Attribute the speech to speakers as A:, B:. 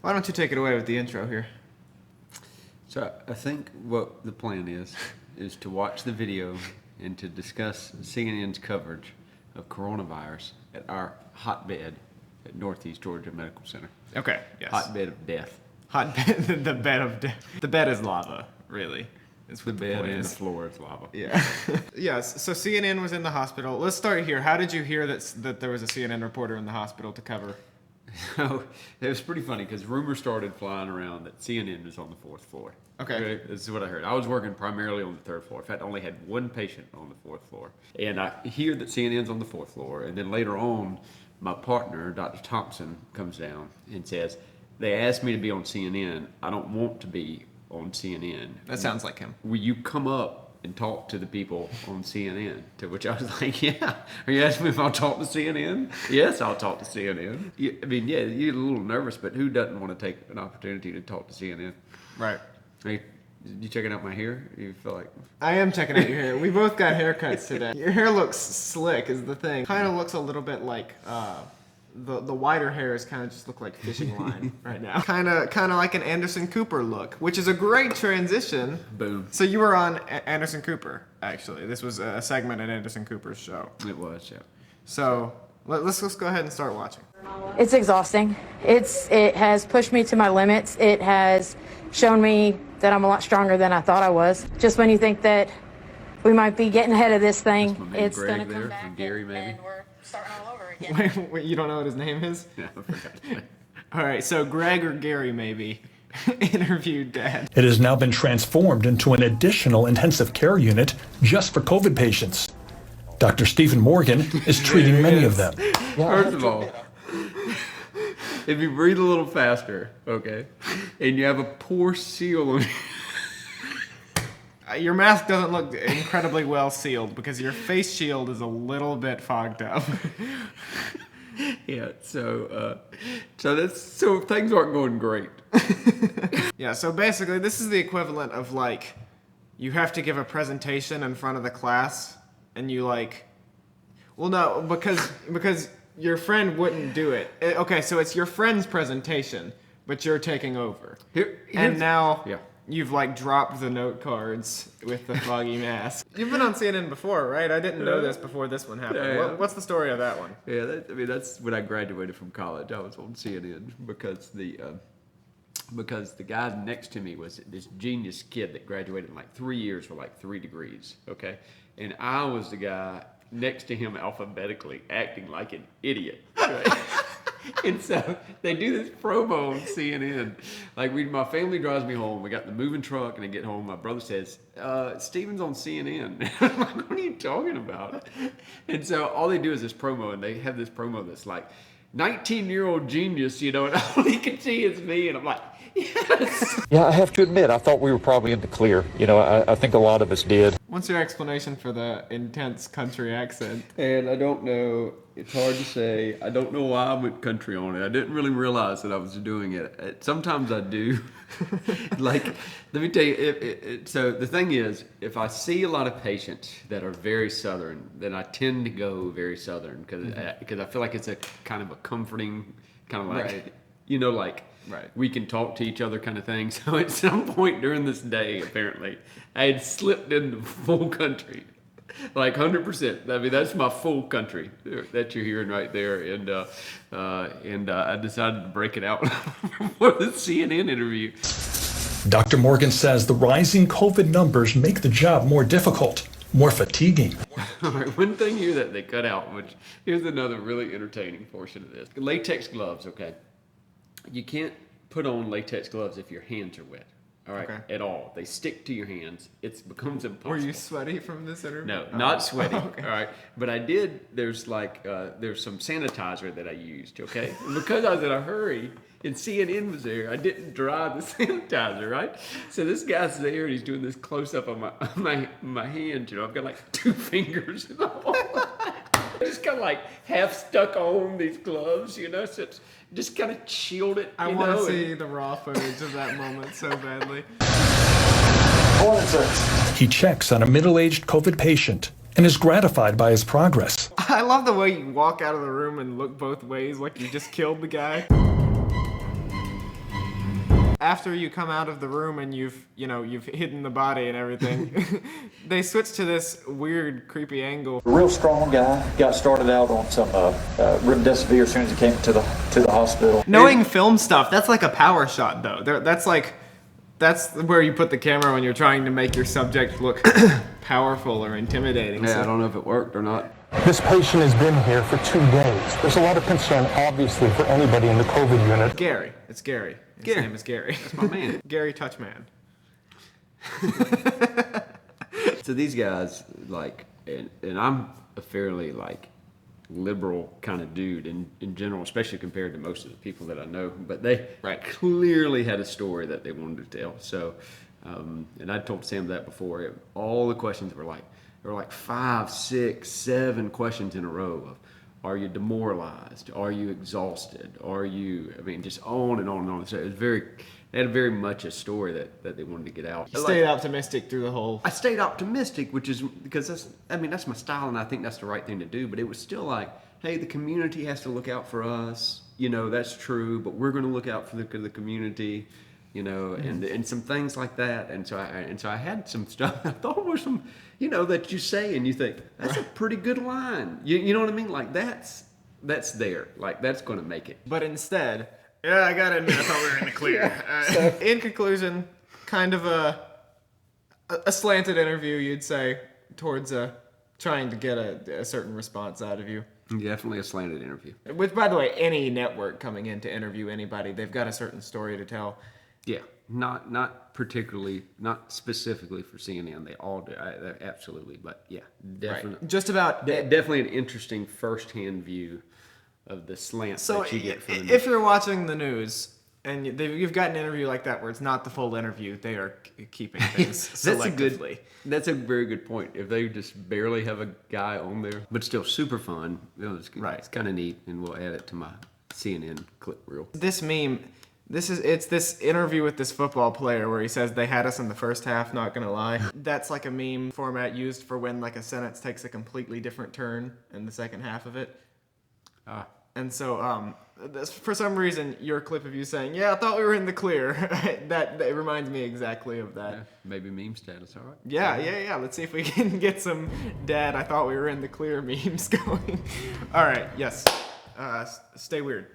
A: Why don't you take it away with the intro here?
B: So I think what the plan is to watch the video and to discuss CNN's coverage of coronavirus at our hotbed at Northeast Georgia Medical Center.
A: Okay, yes.
B: Hotbed of death.
A: Hotbed, the bed of death. The bed is lava, really. It's
B: The bed and the floor is lava.
A: Yeah. Yes, so CNN was in the hospital. Let's start here. How did you hear that there was a CNN reporter in the hospital to cover?
B: So it was pretty funny because rumors started flying around that CNN was on the 4th floor.
A: Okay.
B: This is what I heard. I was working primarily on the 3rd floor. In fact, I only had one patient on the 4th floor. And I hear that CNN's on the 4th floor. And then later on, my partner, Dr. Thompson, comes down and says, they asked me to be on CNN. I don't want to be on CNN.
A: That sounds like him.
B: Will you come up and talk to the people on CNN? To which I was like, yeah. Are you asking me if I'll talk to CNN? Yes, I'll talk to CNN. I mean, yeah, you're a little nervous, but who doesn't want to take an opportunity to talk to CNN?
A: Right.
B: Hey, you checking out my hair? You feel like...
A: I am checking out your hair. We both got haircuts today. Your hair looks slick is the thing. Kind of looks a little bit like, the wider hairs kind of just look like fishing line right now. Kind of like an Anderson Cooper look, which is a great transition.
B: Boom.
A: So you were on Anderson Cooper, actually. This was a segment at Anderson Cooper's show.
B: It was, yeah.
A: So let's go ahead and start watching.
C: It's exhausting. It has pushed me to my limits. It has shown me that I'm a lot stronger than I thought I was. Just when you think that we might be getting ahead of this thing,
B: That's my man
C: it's
B: Greg
C: going to
B: there
C: come back
B: from Gary, maybe.
C: and we're starting all over again.
A: Wait, you don't know what his name is?
B: Yeah, I forgot.
A: All right, so Greg or Gary maybe interviewed Dad.
D: It has now been transformed into an additional intensive care unit just for COVID patients. Dr. Stephen Morgan is treating many of them.
B: First of all, if you breathe a little faster, okay, and you have a poor seal on
A: Your mask doesn't look incredibly well sealed because your face shield is a little bit fogged up.
B: Yeah, so things aren't going great.
A: Yeah, so basically this is the equivalent of like, you have to give a presentation in front of the class and you like, well no, because your friend wouldn't do it. Okay, so it's your friend's presentation, but you're taking over. And now
B: yeah.
A: you've like dropped the note cards with the foggy mask. You've been on CNN before, right? I didn't know this before this one happened.
B: Yeah.
A: What's the story of that one?
B: Yeah, that's when I graduated from college. I was on CNN because the guy next to me was this genius kid that graduated in like 3 years with like 3 degrees, okay? And I was the guy next to him alphabetically acting like an idiot, right? And so they do this promo on CNN. Like my family drives me home. We got the moving truck, and I get home. My brother says, "Steven's on CNN." I'm like, "What are you talking about?" And so all they do is this promo, and they have this promo that's like 19-year-old genius, you know, and all he can see is me, and I'm like, yes.
E: Yeah, I have to admit, I thought we were probably in the clear. You know, I think a lot of us did.
A: What's your explanation for the intense country accent?
B: And I don't know. It's hard to say. I don't know why I went country on it. I didn't really realize that I was doing it. Sometimes I do. Like, let me tell you. So the thing is, if I see a lot of patients that are very Southern, then I tend to go very Southern because I feel like it's a kind of a comforting, kind of like,
A: Right.
B: you know, like,
A: Right.
B: we can talk to each other kind of thing. So at some point during this day, apparently, I had slipped into full country. Like 100%. I mean, that's my full country that you're hearing right there. And I decided to break it out for the CNN interview.
D: Dr. Morgan says the rising COVID numbers make the job more difficult, more fatiguing.
B: All right, one thing here that they cut out, which here's another really entertaining portion of this. Latex gloves, okay. You can't put on latex gloves if your hands are wet. All right,
A: Okay.
B: at all. They stick to your hands. It becomes impossible.
A: Were you sweaty from this interview?
B: No,
A: Oh.
B: not sweaty.
A: Okay.
B: All right, but I did. There's some sanitizer that I used. Okay, and because I was in a hurry and CNN was there, I didn't dry the sanitizer. Right, so this guy's there and he's doing this close up on my hand. You know, I've got like 2 fingers. Just kind of like half stuck on these gloves. You know, so it's just kind of chilled it.
A: I want to see the raw footage of that moment so badly.
D: He checks on a middle-aged COVID patient and is gratified by his progress.
A: I love the way you walk out of the room and look both ways like you just killed the guy. after you come out of the room and you've hidden the body and everything, they switch to this weird, creepy angle.
E: A real strong guy. Got started out on some remdesivir as soon as he came to the hospital.
A: Knowing film stuff, that's like a power shot, though. That's where you put the camera when you're trying to make your subject look powerful or intimidating.
B: Yeah, I don't know if it worked or not.
F: This patient has been here for 2 days. There's a lot of concern, obviously, for anybody in the COVID unit.
A: Gary. It's Gary. His
B: Gary.
A: name is Gary.
B: That's my man.
A: Gary Touchman.
B: So these guys, like, and I'm a fairly, like, liberal kind of dude in general, especially compared to most of the people that I know, but they clearly had a story that they wanted to tell. So, and I told Sam that before. All the questions were like, there were like 5, 6, 7 questions in a row of, are you demoralized? Are you exhausted? Are you, I mean, just on and on and on. So it was they had very much a story that they wanted to get out.
A: You stayed optimistic through the whole...
B: I stayed optimistic, which is because that's my style, and I think that's the right thing to do. But it was still like, hey, the community has to look out for us. You know, that's true, but we're going to look out for the community. You know, and some things like that. And so I had some stuff I thought were some, you know, that you say and you think that's a pretty good line. You know what I mean? Like that's there. Like that's going to make it.
A: But instead, yeah, I gotta admit, I thought we were in the clear. In conclusion, kind of a slanted interview, you'd say, towards trying to get a certain response out of you.
B: Definitely a slanted interview.
A: Which, by the way, any network coming in to interview anybody, they've got a certain story to tell.
B: Yeah, not particularly, not specifically for CNN. They all do, absolutely. But yeah, definitely.
A: Right. Just about
B: definitely an interesting first-hand view of the slant that you get from the news.
A: If you're watching the news and you've got an interview like that where it's not the full interview, they are keeping things selectively.
B: That's a very good point. If they just barely have a guy on there, but still super fun, it's kind of neat, and we'll add it to my CNN clip reel.
A: This meme. It's this interview with this football player where he says they had us in the first half, not gonna lie. That's like a meme format used for when like a sentence takes a completely different turn in the second half of it. And so for some reason your clip of you saying, yeah, I thought we were in the clear, that it reminds me exactly of that.
B: Yeah, maybe meme status, all right?
A: Yeah. Let's see if we can get some Dad, I thought we were in the clear memes going. All right, yes. Stay weird.